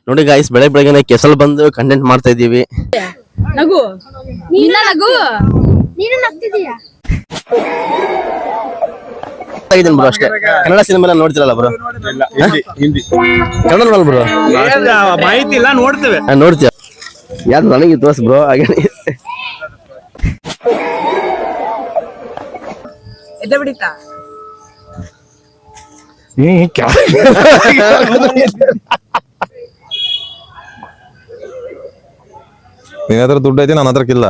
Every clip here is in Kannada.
ನೋಡಿ ಗಾಯ್ಸ್, ಬೆಳಗ್ಗೆ ಕೆಸಲ್ ಬಂದು ಕಂಟೆಂಟ್ ಮಾಡ್ತಾ ಇದೀವಿ. ನಗು ನಗು ನೀನು ನಗ್ತಿದೀಯಾ? ಬ್ರೋ ಅಷ್ಟೇ. ಕನ್ನಡ ಸಿನಿಮಾ ಎಲ್ಲ ನೋಡ್ತಿರಲ್ಲ ಬ್ರೋ? ಹಿಂದಿ ಕನ್ನಡ ನೋಡಲ್ಲ ಬ್ರೋ? ಮಾಹಿತಿ ಇಲ್ಲ, ನೋಡ್ತೇವೆ. ನೋಡ್ತೀಯ? ಯಾರು ನನಗೆ ತೋರ್ಸ್ ಬ್ರೋ. ಹಾಗೆ ಎದೆ ಬಿಡಿತಾ? ನಿನ್ನ ಹತ್ರ ದುಡ್ಡು ಐತಿ, ನನ್ನ ಹತ್ರಕ್ಕಿಲ್ಲ.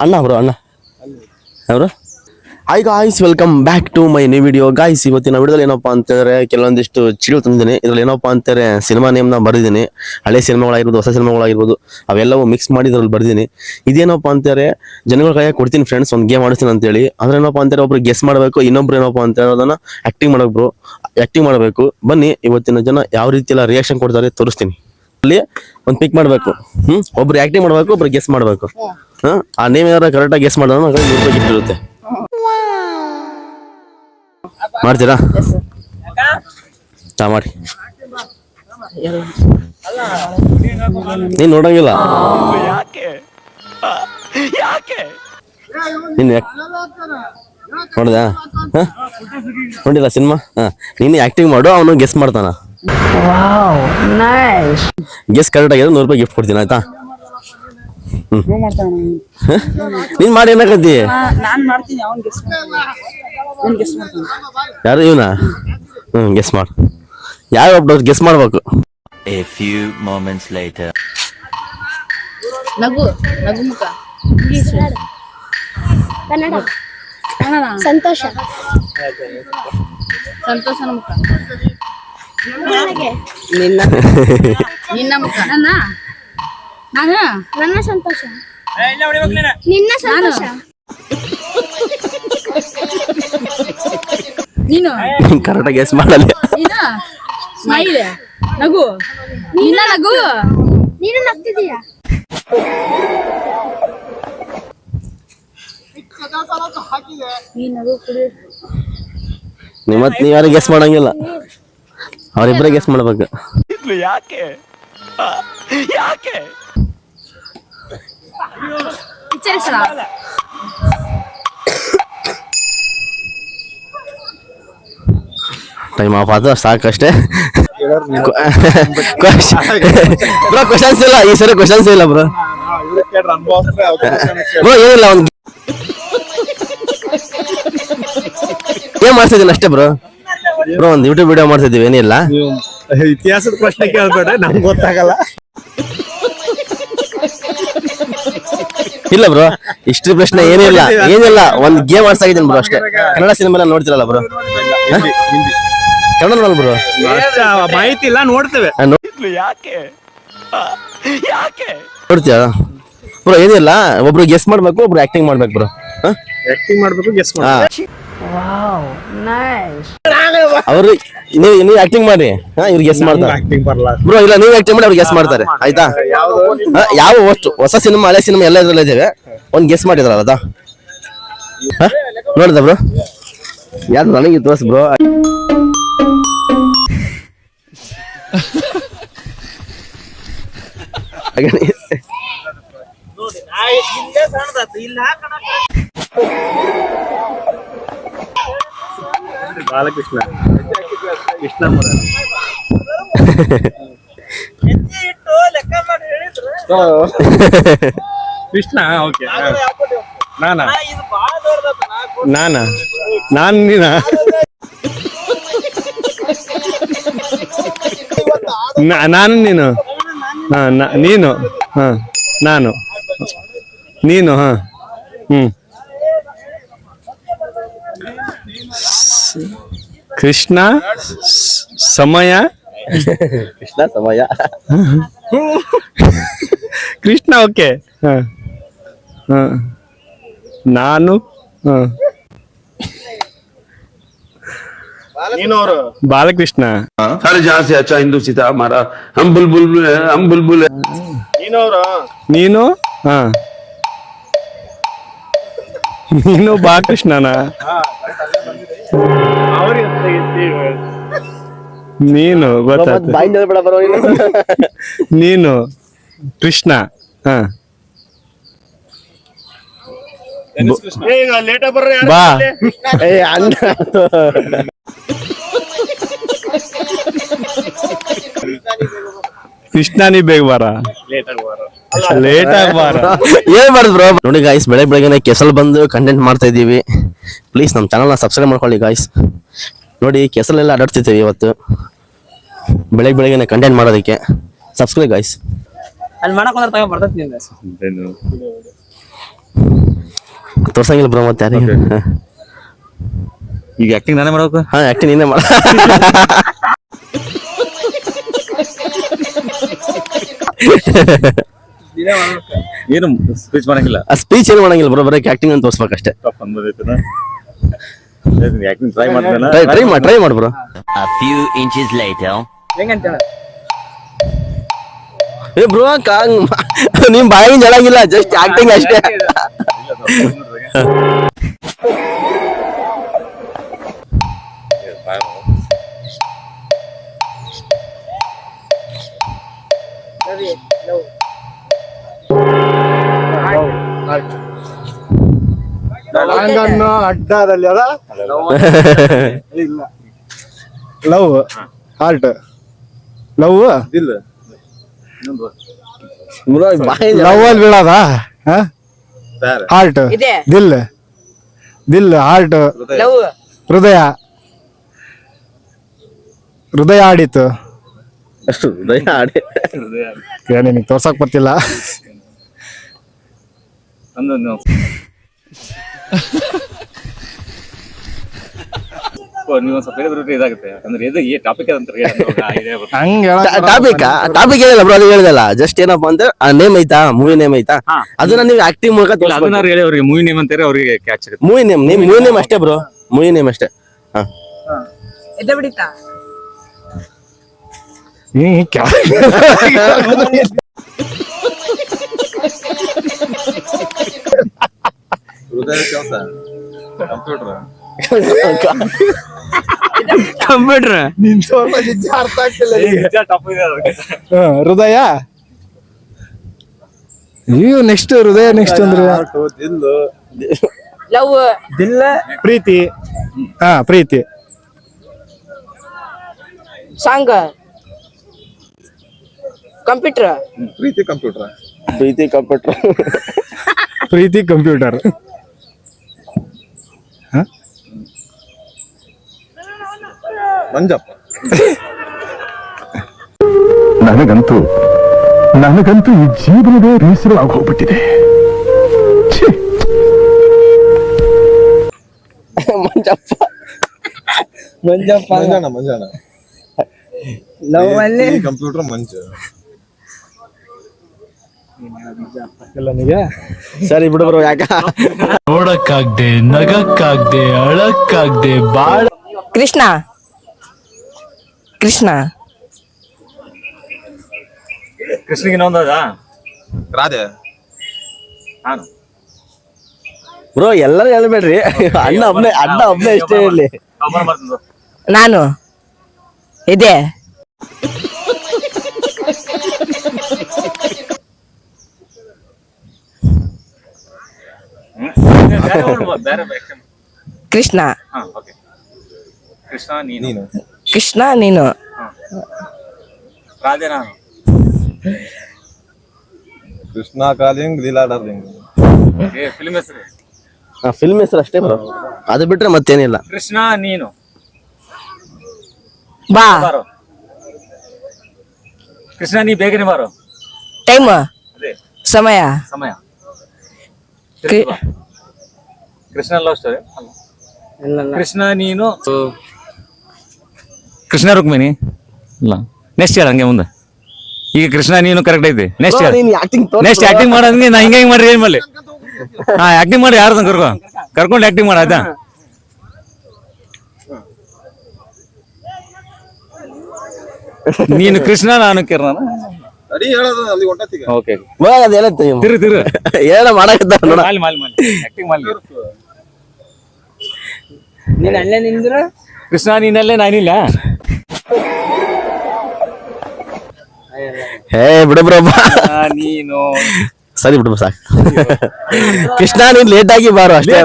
ಅಣ್ಣ ಬ್ರೋ, ಅಣ್ಣ ಅವರು. Hi guys, welcome back to my new video. Guys, ಇವತ್ತಿನ ವಿಡಿಯೋದಲ್ಲಿ ಏನಪ್ಪಾ ಅಂತಂದ್ರೆ ಕೆಲವೊಂದಿಷ್ಟು ಚಿಡಿಗಳು ತಂದಿದ್ದೀನಿ. ಇದ್ರಲ್ಲಿ ಏನಪ್ಪಾ ಅಂತಾರೆ, ಸಿನಿಮಾ ನೇಮ್ನ ಬರೆದಿದ್ದೀನಿ. ಹಳೆ ಸಿನಿಮಾಗಳಾಗಿರ್ಬೋದು, ಹೊಸ ಸಿನಿಮಾಗಳಾಗಿರ್ಬೋದು, ಅವೆಲ್ಲವೂ ಮಿಕ್ಸ್ ಮಾಡಿ ಇದ್ರಲ್ಲಿ ಬರ್ದಿದ್ದೀನಿ. ಇದೇನಪ್ಪ ಅಂತಾರೆ, ಜನಗಳ ಕೈಯಾಗ ಕೊಡ್ತೀನಿ ಫ್ರೆಂಡ್ಸ್, ಒಂದು ಗೇಮ್ ಆಡಿಸ್ತೀನಿ ಅಂತೇಳಿ. ಆದ್ರೆ ಏನಪ್ಪಾ ಅಂತಾರೆ, ಒಬ್ರು ಗೆಸ್ ಮಾಡಬೇಕು, ಇನ್ನೊಬ್ರು ಏನಪ್ಪಾ ಅಂತಾರೆ ಅದನ್ನ ಆಕ್ಟಿಂಗ್ ಮಾಡಬೇಕು ಬ್ರೋ. ಆಕ್ಟಿಂಗ್ ಮಾಡಬೇಕು. ಬನ್ನಿ, ಇವತ್ತಿನ ಜನ ಯಾವ ರೀತಿ ಎಲ್ಲ ರಿಯಾಕ್ಷನ್ ಕೊಡ್ತಾರೆ ತೋರಿಸ್ತೀನಿ. ಅಲ್ಲಿ ಒಂದು ಪಿಕ್ ಮಾಡಬೇಕು. ಒಬ್ರು ಆಕ್ಟಿಂಗ್ ಮಾಡಬೇಕು, ಒಬ್ರು ಗೆಸ್ ಮಾಡಬೇಕು. ಆ ನೇಮ್ ಏನಾರ ಕರೆಕ್ಟಾಗಿ ಗೆಸ್ ಮಾಡಿದ್ರೆ ₹100 ಗಿಫ್ಟ್ ಇರುತ್ತೆ. ಮಾಡ್ತೀರಾ? ಮಾಡಿ. ನೀನ್ ನೋಡಂಗಿಲ್ಲ, ನೀನ್ ನೋಡ್ದ? ನೋಡಿಲ್ಲ ಸಿನಿಮಾ? ನೀನು ಆಕ್ಟಿಂಗ್ ಮಾಡು, ಅವನು ಗೆಸ್ ಮಾಡ್ತಾನ. ಗೆಸ್ ಕರೆಕ್ಟ್ ಆಗಿದ್ರೆ ₹100 ಗಿಫ್ಟ್ ಕೊಡ್ತೀನಿ, ಆಯ್ತಾ? ನೀನ್ ಮಾಡಿ ಏನಕಂತಿ? ಯಾರು ಇವನ? ಗೆಸ್ ಮಾಡು. ಯಾರು ಒಬ್ಬ ಗೆಸ್ ಮಾಡ್ಬೇಕು. A few moments later. ನಗು ನಗು ಮುಖ. ಕನ್ನಡ ಸಂತೋಷ ಸಂತೋಷನ ಮುಖ. ನಿನ್ನ ನಿನ್ನ ಮುಖ. ನಾನು ನನ್ನ ಸಂತೋಷ, ನಿನ್ನ ಸಂತೋಷ. ನೀನು ಕರೆಕ್ಟ್ ಗೆಸ್ ಮಾಡಲ್ಲ. ನೀನು ಸ್ಮೈಲ್. ನಗು ನಿನ್ನ ನಗು. ನೀನು ನಗ್ತಿದೀಯಾ? ಈ ನಗು ಕುಡಿ. ನೀವ್ ಯಾರು ಗೆಸ್ ಮಾಡಂಗಿಲ್ಲ, ಅವರಿಬ್ಬರೇ ಗೆಸ್ ಮಾಡ್ಬೇಕು. ಯಾಕೆ ಯಾಕೆ ವಿಚಾರಿಸಲ್ಲ. ಟೈಮ್ ಆಫ್ ಆದ, ಸಾಕಷ್ಟೇ. ಬ್ರೋ ಕ್ವಶನ್ಸ್ ಇಲ್ಲ ಈ ಸರಿ, ಕ್ವಶನ್ಸ್ ಇಲ್ಲ ಬ್ರೋ. ಬ್ರೋ ಏನಿಲ್ಲ, ಒಂದು ಏನ್ ಮಾಡ್ತಿದ್ದೀನಿ ಅಷ್ಟೇ ಬ್ರೋ. ಬ್ರೋ ಒಂದು ಯೂಟ್ಯೂಬ್ ವಿಡಿಯೋ ಮಾಡ್ತಿದ್ದೀವಿ, ಏನಿಲ್ಲ. ಇತಿಹಾಸದ ಪ್ರಶ್ನೆ ಕೇಳ್ಬೇಡ, ನಮ್ಗೆ ಗೊತ್ತಾಗಲ್ಲ. ಇಲ್ಲ ಬ್ರೋ, ಇಷ್ಟು ಪ್ರಶ್ನೆ ಏನಿಲ್ಲ, ಏನಿಲ್ಲ. ಒಂದ್ ಗೇಮ್ ಆಡ್ತಾ ಇದ್ದೀನಿ ಬ್ರೋ ಅಷ್ಟೇ. ಕನ್ನಡ ಸಿನಿಮಾ ಎಲ್ಲ ನೋಡ್ತಿರಲ್ಲ ಬ್ರೋ? ಕನ್ನಡ ನೋಡಲ್ಲ ಬ್ರೋ? ಮಾಹಿತಿ ಇಲ್ಲ, ನೋಡ್ತೇವೆ. ಯಾಕೆ ಯಾಕೆ ನೋಡ್ತೀಯ ಬ್ರೋ? ಏನಿಲ್ಲ, ಒಬ್ರು ಗೆಸ್ ಮಾಡ್ಬೇಕು, ಒಬ್ರು ಆಕ್ಟಿಂಗ್ ಮಾಡ್ಬೇಕು ಬ್ರೋ. ಆಕ್ಟಿಂಗ್ ಮಾಡ್ಬೇಕು, ಗೆಸ್ ಮಾಡ್ಬೇಕು. ಅವರು ನೀವು ಆಕ್ಟಿಂಗ್ ಮಾಡಿ, ಇವ್ರು ಗೆಸ್ ಮಾಡ್ತಾರೆ. ಆಕ್ಟಿಂಗ್ ಬರಲ್ಲ ಬ್ರೋ. ಇಲ್ಲ, ನೀವು ಆಕ್ಟಿಂಗ್ ಮಾಡಿ, ಅವ್ರು ಗೆಸ್ ಮಾಡ್ತಾರೆ, ಆಯ್ತಾ? ಯಾವ ಹೊಸ ಸಿನಿಮಾ ಹಳೆ ಸಿನಿಮಾ ಎಲ್ಲ ಇದ್ರಲ್ಲ ಇದ್ದೇವೆ, ಒಂದ್ ಗೆಸ್ ಮಾಡಿದ್ರಲ್ಲ ಅದ. ನೋಡಿದ ಬ್ರೋ? ಯಾರು ನನಗೆ ತೋರ್ಸ್ ಬ್ರೋ. ಬಾಲಕೃಷ್ಣ, ಕೃಷ್ಣ ಕೃಷ್ಣ. ಓಕೆ, ನಾನಾ ನಾನು ನೀನಾ? ನಾನು ನೀನು? ನೀನು ನಾನು ನೀನು. ಕೃಷ್ಣ ಸಮಯ. ಕೃಷ್ಣ ಸಮಯ. ಕೃಷ್ಣ. ಓಕೆ. ನಾನು बालकृष्ण सारे जहाँ से अच्छा हिंदू सीता हमारा हम बुलबुल है। नीनो हाँ ನೀನು ಬಾ ಕೃಷ್ಣನ ನೀನು ಗೊತ್ತಾಯ್ತು ಬಾಯಿಂದ ಬೇಡ ಬರೋ ನೀನು ಕೃಷ್ಣ ಹಾ ಬಾ ಏ ಅಣ್ಣ ಕೃಷ್ಣ ನೀ ಬೇಗ ಬಾರ ಲೇಟ್ ಆಗಿ ಬಾರ ಏನ್ ಮಾಡುದು ಬ್ರೋ ನೋಡಿ ಗಾಯ್ಸ್ ಬೆಳಗ್ಗೆ ಕೆಸಲ್ ಬಂದು ಕಂಟೆಂಟ್ ಮಾಡ್ತಾ ಇದೀವಿ ಪ್ಲೀಸ್ ನಮ್ಮ ಚಾನಲ್ನ ಸಬ್ಸ್ಕ್ರೈಬ್ ಮಾಡ್ಕೊಳ್ಳಿ ಗಾಯ್ಸ್ ನೋಡಿ ಕೆಸಲೆಲ್ಲ ಅಡ್ಡಾಡ್ತಿದ್ದೀವಿ ಇವತ್ತು ಬೆಳಗ್ಗೆ ಕಂಟೆಂಟ್ ಮಾಡೋದಕ್ಕೆ ಸಬ್ಸ್ಕ್ರೈಬ್ ಗಾಯ್ಸ್ ಅಲ್ಲಿ ಮಾಡಕ್ ಒಂದ್ರ ತಗೊಂಡ್ ಬರ್ತೈತಿ ತೋರ್ಸಂಗಿಲ್ಲ ಬ್ರೋ ಮತ್ತೆ ಯಾರಿಗೆ ಈಗ ಆಕ್ಟಿಂಗ್ ನಾನೇ ಮಾಡ್ಬೇಕು. ಹಾ ಆಕ್ಟಿಂಗ್ ನೀನೇ ಮಾಡ ಏನು ಸ್ಪೀಚ್ ಮಾಡಂಗಿಲ್ಲ. ಸ್ಪೀಚ್ ಏನು ಮಾಡಂಗಿಲ್ಲ ಬ್ರೋ ಬರೀ ಆಕ್ಟಿಂಗ್ ಅಂತ ತೋರ್ಸ್ಬೇಕಷ್ಟೇ ಆಕ್ಟಿಂಗ್ ಟ್ರೈ ಮಾಡ್ತೇನೆ. ಟ್ರೈ ಮಾಡಿ bro A few inches later. ಏ ಬ್ರೋ ನಿಮ್ ಬಾಯಿಗೆ ಜಳಂಗಿಲ್ಲ ಜಸ್ಟ್ ಆಕ್ಟಿಂಗ್ ಅಷ್ಟೇ ಅಡ್ಡದಲ್ಲಿ ಅದ ಲವ್ ಹಾರ್ಟ್ ಲವ್ ಲವ್ ಅಲ್ಲಿ ಬೀಳದ ಹಾರ್ಟ್ ದಿಲ್ ದಿಲ್ ಹಾರ್ಟ್ ಹೃದಯ ಹೃದಯ ಆಡಿತು ಅಷ್ಟು ಹೃದಯ ಆಡಿ ನಿನಗೆ ತೋರ್ಸಕ್ ಬರ್ತಿಲ್ಲ ನೀವು ಸ್ವಲ್ಪ ಹೇಳಿದ್ರೆ ಇದಾಗುತ್ತೆ ಅಂದ್ರೆ ಇದು ಈ ಟಾಪಿಕ್ ಹಂಗೆ ಟಾಪಿಕ್ ಹೇಳಿಲ್ಲ ಬ್ರೋ ಅದು ಹೇಳಿದಲ್ಲ ಜಸ್ಟ್ ಏನಪ್ಪಾ ಅಂದ್ರೆ ಆ ನೇಮ್ ಐತಾ ಮೂವಿ ನೇಮ್ ಐತಾ ಅದನ್ನ ನೀವು ಆಕ್ಟಿಂಗ್ ಮೂಲಕ ಅದನ್ನ ಹೇಳಿ ಅವ್ರಿಗೆ ಮೂವಿ ನೇಮ್ ಅಂತಾರೆ ಅವ್ರಿಗೆ ಕ್ಯಾಚ್ ಆಗುತ್ತೆ. ಮೂವಿ ನೇಮ್ ಅಷ್ಟೇ ಬ್ರೋ ಮೂವಿ ನೇಮ್ ಅಷ್ಟೇ ಹಾ ಕಂಪ್ಯೂಟರ್ ಹೃದಯ ಅಯ್ಯೋ ನೆಕ್ಸ್ಟ್ ಹೃದಯ ನೆಕ್ಸ್ಟ್ ಅಂದ್ರೆ ಲವ್ ಪ್ರೀತಿ ಹಾ ಪ್ರೀತಿ ಸಾಂಗ್ ಕಂಪ್ಯೂಟರ್ ಪ್ರೀತಿ ಕಂಪ್ಯೂಟರ್ ಪ್ರೀತಿ ಕಂಪ್ಯೂಟರ್ ಮಂಜಪ್ಪ. ನನಗಂತೂ ಈ ಜೀವನವೇ ಬೇಸರವಾಗಿ ಹೋಗ್ಬಿಟ್ಟಿದೆ. ಮಂಜಾನ ಲವ್ ಅಲ್ಲಿ ಕಂಪ್ಯೂಟರ್ ಮಂಜ ನನಗೆ ಸರಿ ಬಿಡು ಬ್ರೋ ಯಾಕ ನೋಡಕ್ಕಾಗ್ದೆ ನಗಕ್ಕಾಗ್ದೆ ಅಳಕ್ಕಾಗ್ದೆ ಬಾಳ ಕೃಷ್ಣ ಕೃಷ್ಣಗೆ ಇನ್ನೊಂದ ರಾಧೆ ನಾನು ಬ್ರೋ ಎಲ್ಲರೂ ಹೇಳ್ಬೇಡ್ರಿ ಅಣ್ಣ ಒಬ್ನೇ ಇಷ್ಟೇ ಇರ್ಲಿ ನಾನು ಇದೆ ಕೃಷ್ಣ ಕೃಷ್ಣ ನೀನು ರಾಧೆ ನಾನು Krishna calling Leela darling film ಹೆಸರು ಫಿಲ್ಮ್ ಹೆಸರು ಅಷ್ಟೇ ಬ್ರೋ ಅದು ಬಿಟ್ರೆ ಮತ್ತೇನಿಲ್ಲ ಕೃಷ್ಣ ನೀನು ಬಾ ಬಾರೋ ಕೃಷ್ಣ ನೀ ಬೇಗನೆ ಬಾರೋ ಟೈಮ್ ಅದೇ ಸಮಯ ಸಮಯ ಕೃ- ಕೃಷ್ಣ ಲವ್ ಸ್ಟೋರಿ ಕೃಷ್ಣ ನೀನು ಕೃಷ್ಣ ರುಕ್ಮಿಣಿ ಇಲ್ಲ ನೆಕ್ಸ್ಟ್ ಹೇಳ ಹಂಗೆ ಮುಂದೆ ಈಗ ಕೃಷ್ಣ ನೀನು ಕರೆಕ್ಟ್ ಐತಿ ನೆಕ್ಸ್ಟ್ ಹೇಳ ನೆಕ್ಸ್ಟ್ ಆಕ್ಟಿಂಗ್ ಮಾಡೋದಂಗೆ ನಾ ಹಿಂಗೆ ಮಾಡ್ರಿ ಏನ್ ಮಲ್ಲಿ ಹಾ ಆಕ್ಟಿಂಗ್ ಮಾಡಿ ಯಾರ್ದ ಕರ್ಕೊಂಡು ಆಕ್ಟಿಂಗ್ ಮಾಡ ಆಯ್ತಾ ನೀನು ಕೃಷ್ಣ ನಾನು ಕಿರಣ ಓಕೆ ಅದು ಹೇಳತ್ತೆ ತಿರು ಏನ ಮಾಡಕತ್ತ ನೋಡ ಆಕ್ಟಿಂಗ್ ಮಾಡಿ ಕೃಷ್ಣ ನೀನಲ್ಲೇ ನಾನಿಲ್ಲ. ಹೇ ಬಿಡಬ್ರಪ್ಪ, ನೀನು ಸರಿ ಬಿಡು ಸಾಕು. ಕೃಷ್ಣ ನೀನ್ ಲೇಟ್ ಆಗಿ ಬಾರು ಅಷ್ಟೇ.